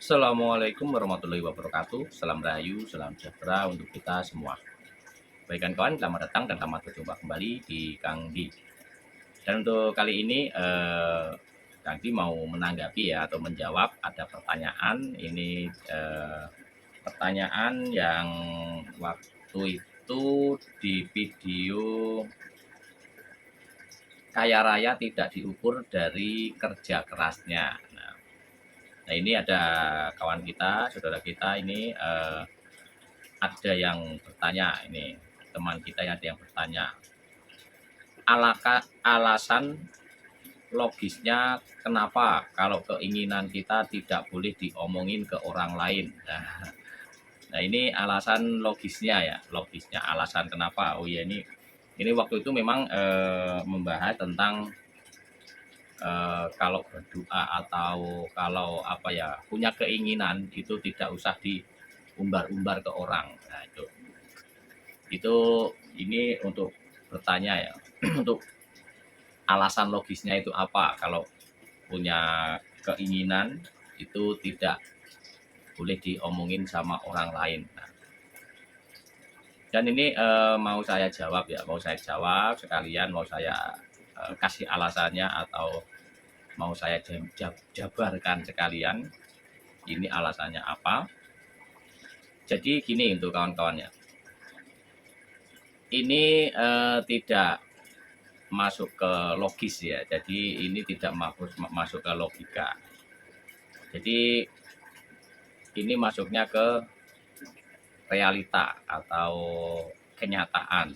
Assalamualaikum warahmatullahi wabarakatuh. Salam rahayu, salam sejahtera untuk kita semua. Baik kawan-kawan, selamat datang dan selamat berjumpa kembali di Kang Di. Dan untuk kali ini Kang Di mau menanggapi ya atau menjawab ada pertanyaan. Ini pertanyaan yang waktu itu di video kaya raya tidak diukur dari kerja kerasnya. Nah, ini ada kawan kita, saudara kita ini ada yang bertanya ini, teman kita yang ada yang bertanya, alasan logisnya kenapa kalau keinginan kita tidak boleh diomongin ke orang lain. Nah, ini alasan logisnya ya, logisnya alasan kenapa. Oh ya, ini waktu itu memang membahas tentang kalau berdoa atau kalau apa ya punya keinginan itu tidak usah diumbar-umbar ke orang. Nah, itu ini untuk bertanya ya untuk alasan logisnya itu apa kalau punya keinginan itu tidak boleh diomongin sama orang lain. Nah, dan ini mau saya jawab ya, mau saya jawab sekalian, mau saya kasih alasannya atau mau saya jabarkan sekalian ini alasannya apa. Jadi gini untuk kawan-kawannya, ini tidak masuk ke logis ya, jadi ini tidak masuk ke logika, jadi ini masuknya ke realita atau kenyataan.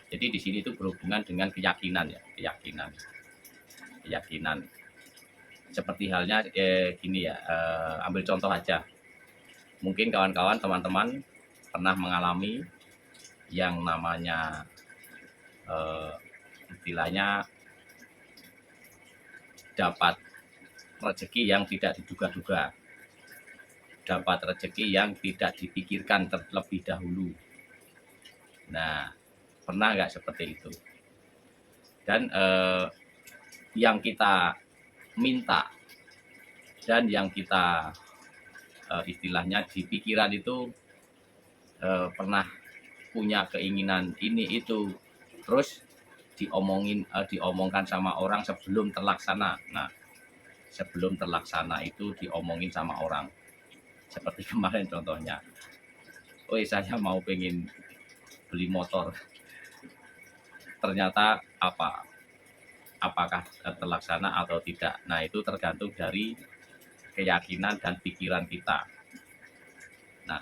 Jadi di sini itu berhubungan dengan keyakinan ya, keyakinan seperti halnya gini ya, ambil contoh aja, mungkin kawan-kawan teman-teman pernah mengalami yang namanya istilahnya dapat rezeki yang tidak diduga-duga, dapat rezeki yang tidak dipikirkan terlebih dahulu. Nah, pernah nggak seperti itu? Dan yang kita minta dan yang kita istilahnya di pikiran itu pernah punya keinginan ini itu, terus diomongkan sama orang sebelum terlaksana. Nah, sebelum terlaksana itu diomongin sama orang. Seperti kemarin contohnya, oh saya mau pengen beli motor, ternyata apakah terlaksana atau tidak. Nah, itu tergantung dari keyakinan dan pikiran kita. Nah,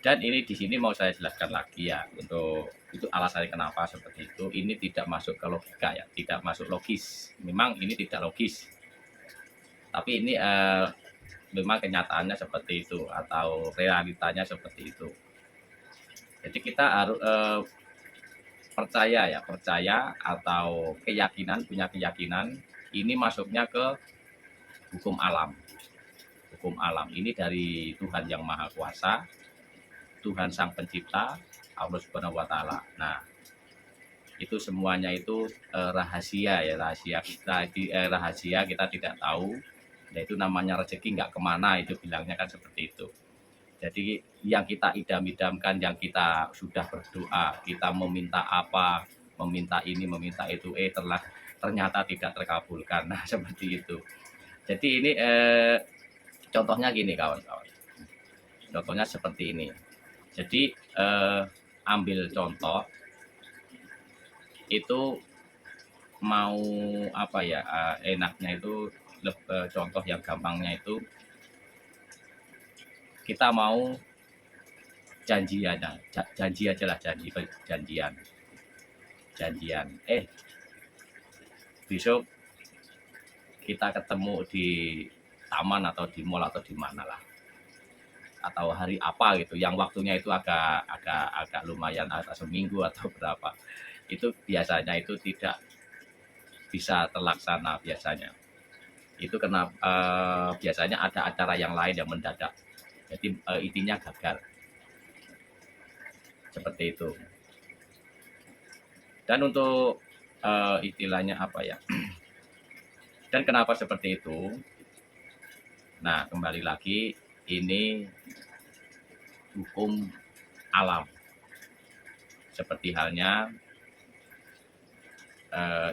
dan ini di sini mau saya jelaskan lagi ya, untuk itu alasannya kenapa seperti itu. Ini tidak masuk ke logika ya, tidak masuk logis. Memang ini tidak logis, tapi ini memang kenyataannya seperti itu atau realitanya seperti itu. Jadi kita harus percaya atau keyakinan, punya keyakinan ini masuknya ke hukum alam. Hukum alam ini dari Tuhan yang Maha Kuasa, Tuhan Sang Pencipta, Allah Subhanahu wa taala. Nah, itu semuanya itu rahasia ya, rahasia kita rahasia kita tidak tahu. Nah, itu namanya rezeki nggak kemana, itu bilangnya kan seperti itu. Jadi yang kita idam-idamkan, yang kita sudah berdoa, kita meminta apa, meminta ini, meminta itu, ternyata tidak terkabulkan. Nah, seperti itu. Jadi ini contohnya gini kawan-kawan. Contohnya seperti ini. Jadi ambil contoh itu mau apa ya, enaknya itu contoh yang gampangnya itu kita mau janjian besok kita ketemu di taman atau di mall atau di mana lah, atau hari apa gitu yang waktunya itu agak lumayan, atau seminggu atau berapa, itu biasanya itu tidak bisa terlaksana. Biasanya itu kenapa biasanya ada acara yang lain yang mendadak, jadi intinya gagal seperti itu. Dan untuk istilahnya apa ya, dan kenapa seperti itu, Nah, kembali lagi, ini hukum alam. Seperti halnya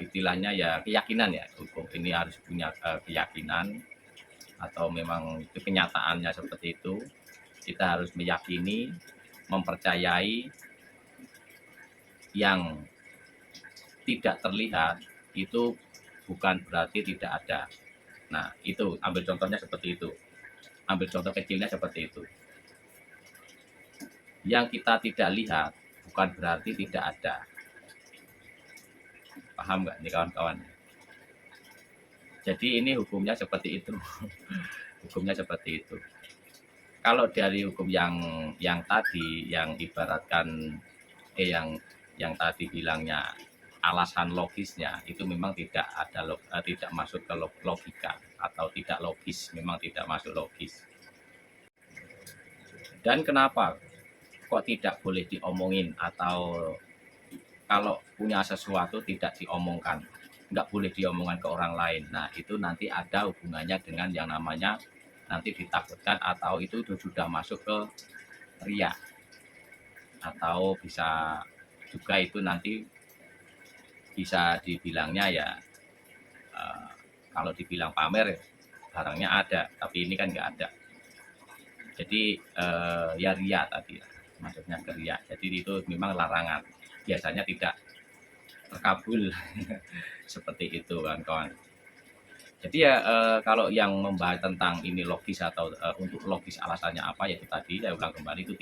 istilahnya ya keyakinan ya, hukum ini harus punya keyakinan, atau memang itu kenyataannya seperti itu. Kita harus meyakini, mempercayai yang tidak terlihat itu bukan berarti tidak ada. Nah, itu ambil contohnya seperti itu. Ambil contoh kecilnya seperti itu. Yang kita tidak lihat bukan berarti tidak ada. Paham nggak nih kawan-kawan? Jadi ini hukumnya seperti itu. Hukumnya seperti itu. Kalau dari hukum yang tadi, yang ibaratkan yang tadi bilangnya alasan logisnya itu memang tidak ada tidak masuk ke logika, atau tidak logis, memang tidak masuk logis. Dan kenapa kok tidak boleh diomongin, atau kalau punya sesuatu tidak diomongkan, nggak boleh diomongkan ke orang lain? Nah, itu nanti ada hubungannya dengan yang namanya nanti ditakutkan, atau itu sudah masuk ke ria, atau bisa juga itu nanti bisa dibilangnya ya kalau dibilang pamer, barangnya ada tapi ini kan nggak ada. Jadi ya ria tadi, maksudnya ke ria. Jadi itu memang larangan, biasanya tidak terkabul. Seperti itu kan kawan. Jadi ya kalau yang membahas tentang ini logis, atau untuk logis alasannya apa, ya itu tadi saya ulang kembali, itu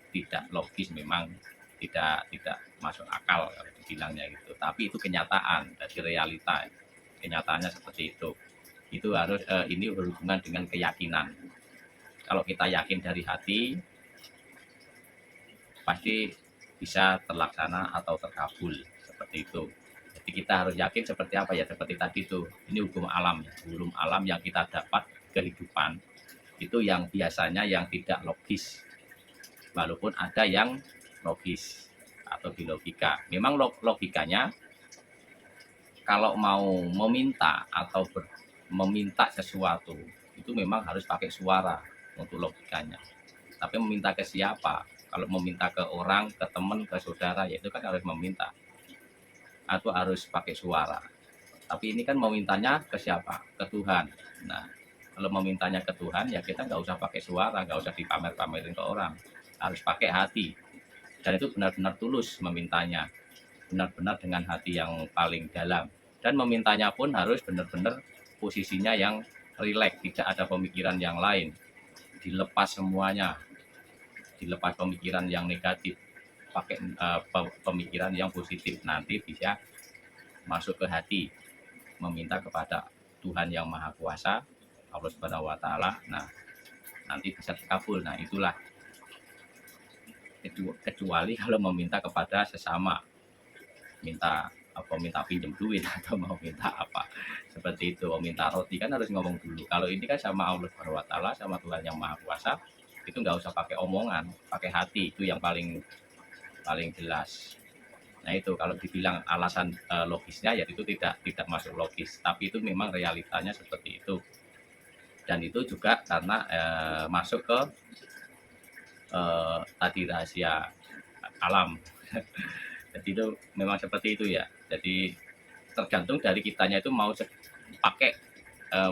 tidak logis, memang tidak masuk akal kalau dibilangnya gitu. Tapi itu kenyataan dari realita, kenyataannya seperti itu. Itu harus ini berhubungan dengan keyakinan. Kalau kita yakin dari hati, pasti bisa terlaksana atau terkabul seperti itu. Jadi kita harus yakin seperti apa ya, seperti tadi itu, ini hukum alam, hukum alam yang kita dapat kehidupan itu yang biasanya yang tidak logis, walaupun ada yang logis atau di logika. Memang logikanya kalau mau meminta atau meminta sesuatu itu memang harus pakai suara untuk logikanya. Tapi meminta ke siapa? Kalau meminta ke orang, ke teman, ke saudara, ya itu kan harus meminta, atau harus pakai suara. Tapi ini kan memintanya ke siapa? Ke Tuhan. Nah, kalau memintanya ke Tuhan, ya kita nggak usah pakai suara, nggak usah dipamer-pamerin ke orang, harus pakai hati. Dan itu benar-benar tulus memintanya, benar-benar dengan hati yang paling dalam. Dan memintanya pun harus benar-benar posisinya yang rileks, tidak ada pemikiran yang lain, dilepas semuanya, dilepas pemikiran yang negatif, pakai pemikiran yang positif, nanti bisa masuk ke hati, meminta kepada Tuhan yang Maha Kuasa, Allah Subhanahu wa Ta'ala. Nah, nanti bisa terkabul. Nah, itulah, kecuali kalau meminta kepada sesama, minta pinjam duit atau mau minta apa seperti itu, mau minta roti kan harus ngomong dulu. Kalau ini kan sama Allah Subhanahu wa Ta'ala, sama Tuhan yang Maha Kuasa, itu nggak usah pakai omongan, pakai hati, itu yang paling jelas. Nah, itu kalau dibilang alasan logisnya, ya itu tidak masuk logis, tapi itu memang realitanya seperti itu. Dan itu juga karena masuk ke tadi rahasia alam. Jadi itu memang seperti itu ya. Jadi tergantung dari kitanya itu mau pakai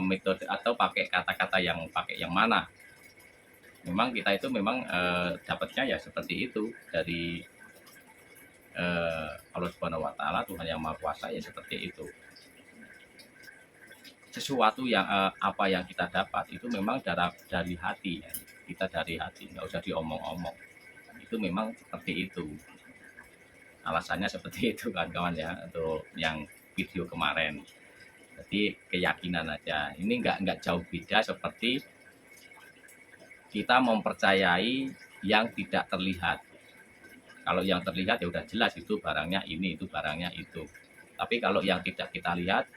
metode atau pakai kata-kata yang mana. Memang kita itu memang dapatnya ya seperti itu dari Allah Subhanahu wa Ta'ala, Tuhan yang Maha Kuasa, ya seperti itu. Sesuatu yang apa yang kita dapat itu memang dari hati ya. Kita dari hati, nggak usah diomong-omong. Itu memang seperti itu. Alasannya seperti itu kan kawan ya, untuk yang video kemarin. Jadi keyakinan aja. Ini nggak jauh beda seperti kita mempercayai yang tidak terlihat. Kalau yang terlihat ya udah jelas itu barangnya ini, itu barangnya itu. Tapi kalau yang tidak kita lihat,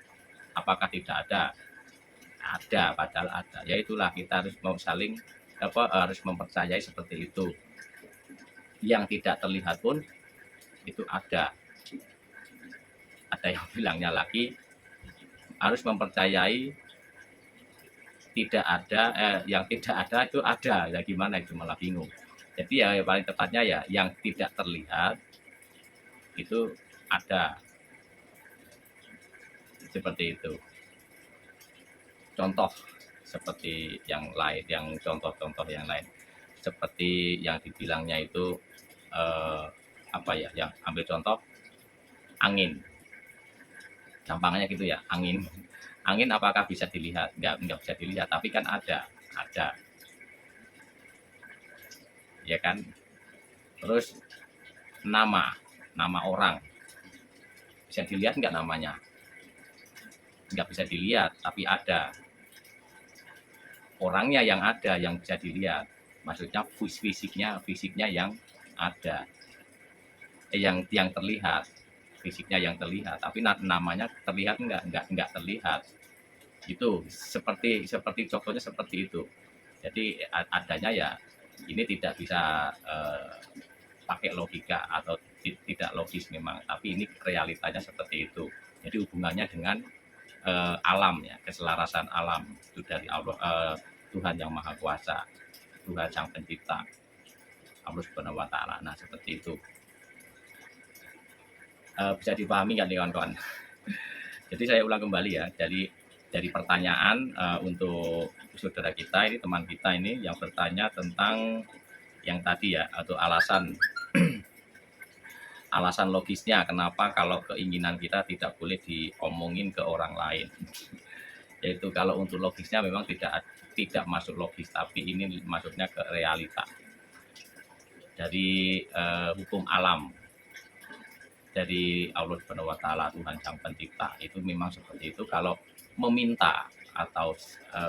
apakah tidak ada? Ada, padahal ada. Ya itulah, kita harus mau saling harus mempercayai seperti itu. Yang tidak terlihat pun itu ada. Ada yang bilangnya lagi harus mempercayai tidak ada yang tidak ada itu ada, ya gimana itu, malah bingung. Jadi ya paling tepatnya ya yang tidak terlihat itu ada, seperti itu. Contoh seperti yang lain, yang contoh-contoh yang lain seperti yang dibilangnya itu apa ya, yang ambil contoh angin, gampangnya gitu ya, angin. Angin apakah bisa dilihat? Nggak bisa dilihat, tapi kan ada, ya kan? Terus nama orang bisa dilihat nggak namanya? Nggak bisa dilihat, tapi ada. Orangnya yang ada, yang bisa dilihat. Maksudnya fisiknya yang ada, yang terlihat, fisiknya yang terlihat, tapi namanya terlihat nggak terlihat. Itu seperti contohnya seperti itu. Jadi adanya ya ini tidak bisa pakai logika atau tidak logis memang, tapi ini realitanya seperti itu. Jadi hubungannya dengan alam ya, keselarasan alam itu dari Allah, Tuhan yang Maha Kuasa, Tuhan Sang Pencipta, Allah Subhanahu Wa Taala. Nah seperti itu. Bisa dipahami kan kawan-kawan? Jadi saya ulang kembali ya, dari pertanyaan untuk saudara kita ini, teman kita ini yang bertanya tentang yang tadi ya, atau alasan alasan logisnya kenapa kalau keinginan kita tidak boleh diomongin ke orang lain. Yaitu kalau untuk logisnya memang tidak masuk logis, tapi ini masuknya ke realita dari hukum alam dari Allah Subhanahu Wa Taala, Tuhan Sang Pencipta. Itu memang seperti itu. Kalau meminta atau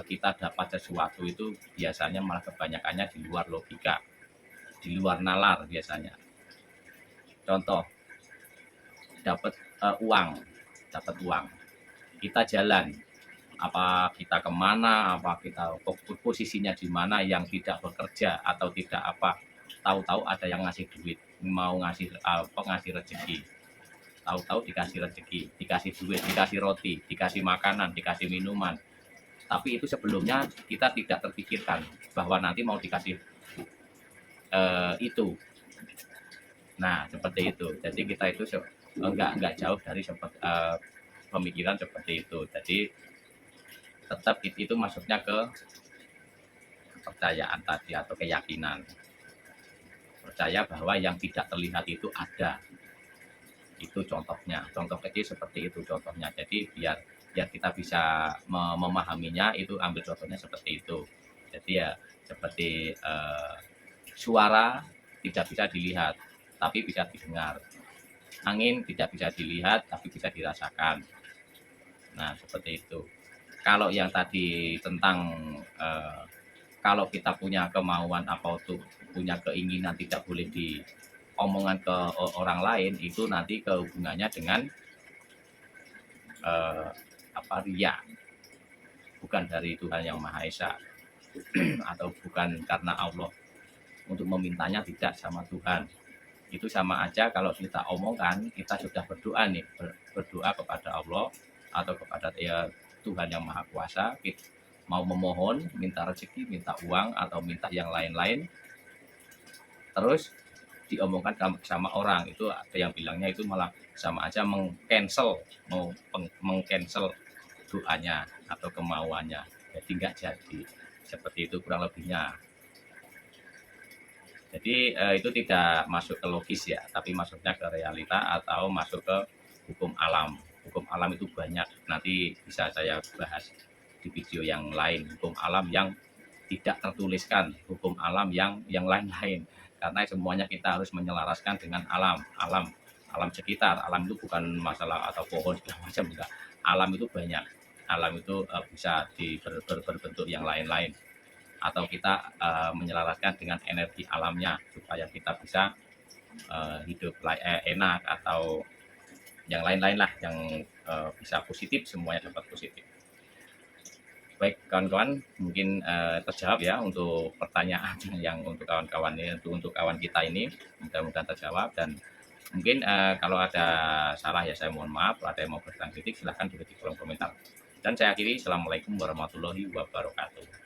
kita dapat sesuatu itu biasanya malah kebanyakannya di luar logika, di luar nalar biasanya. Contoh, dapat uang, kita jalan, apa kita kemana, apa kita posisinya di mana, yang tidak bekerja atau tidak apa, tahu-tahu ada yang ngasih duit, mau ngasih ngasih rezeki, tahu-tahu dikasih rezeki, dikasih duit, dikasih roti, dikasih makanan, dikasih minuman. Tapi itu sebelumnya kita tidak terpikirkan bahwa nanti mau dikasih itu. Nah seperti itu. Jadi kita itu enggak jauh dari pemikiran seperti itu. Jadi tetap itu masuknya ke kepercayaan tadi atau keyakinan. Percaya bahwa yang tidak terlihat itu ada. Itu contohnya, contoh kecil seperti itu contohnya. Jadi biar kita bisa memahaminya, itu ambil contohnya seperti itu. Jadi ya seperti suara tidak bisa dilihat tapi bisa didengar, angin tidak bisa dilihat tapi bisa dirasakan. Nah seperti itu. Kalau yang tadi tentang kalau kita punya kemauan apa tuh, punya keinginan tidak boleh omongan ke orang lain, itu nanti kehubungannya dengan ria, bukan dari Tuhan yang Maha Esa atau bukan karena Allah untuk memintanya, tidak sama Tuhan. Itu sama aja kalau kita omongkan, kita sudah berdoa nih, berdoa kepada Allah atau kepada Tuhan yang Maha Kuasa, mau memohon, minta rezeki, minta uang atau minta yang lain-lain, terus diomongkan sama orang, itu ada yang bilangnya itu malah sama aja mengcancel doanya atau kemauannya, jadi nggak jadi. Seperti itu kurang lebihnya. Jadi itu tidak masuk ke logis ya, tapi masuknya ke realita atau masuk ke hukum alam. Hukum alam itu banyak, nanti bisa saya bahas di video yang lain. Hukum alam yang tidak tertuliskan, hukum alam yang lain-lain. Karena semuanya kita harus menyelaraskan dengan alam sekitar. Alam itu bukan masalah atau pohon segala macam, enggak. Alam itu banyak, alam itu bisa berbentuk yang lain-lain, atau kita menyelaraskan dengan energi alamnya supaya kita bisa hidup enak, atau yang lain-lain lah yang bisa positif, semuanya dapat positif. Baik kawan-kawan, mungkin terjawab ya untuk pertanyaan yang untuk kawan-kawan ini, untuk kawan kita ini, mudah-mudahan terjawab. Dan mungkin kalau ada salah ya saya mohon maaf. Kalau ada yang mau bertanya kritik silahkan tulis di kolom komentar. Dan saya akhiri, Assalamualaikum warahmatullahi wabarakatuh.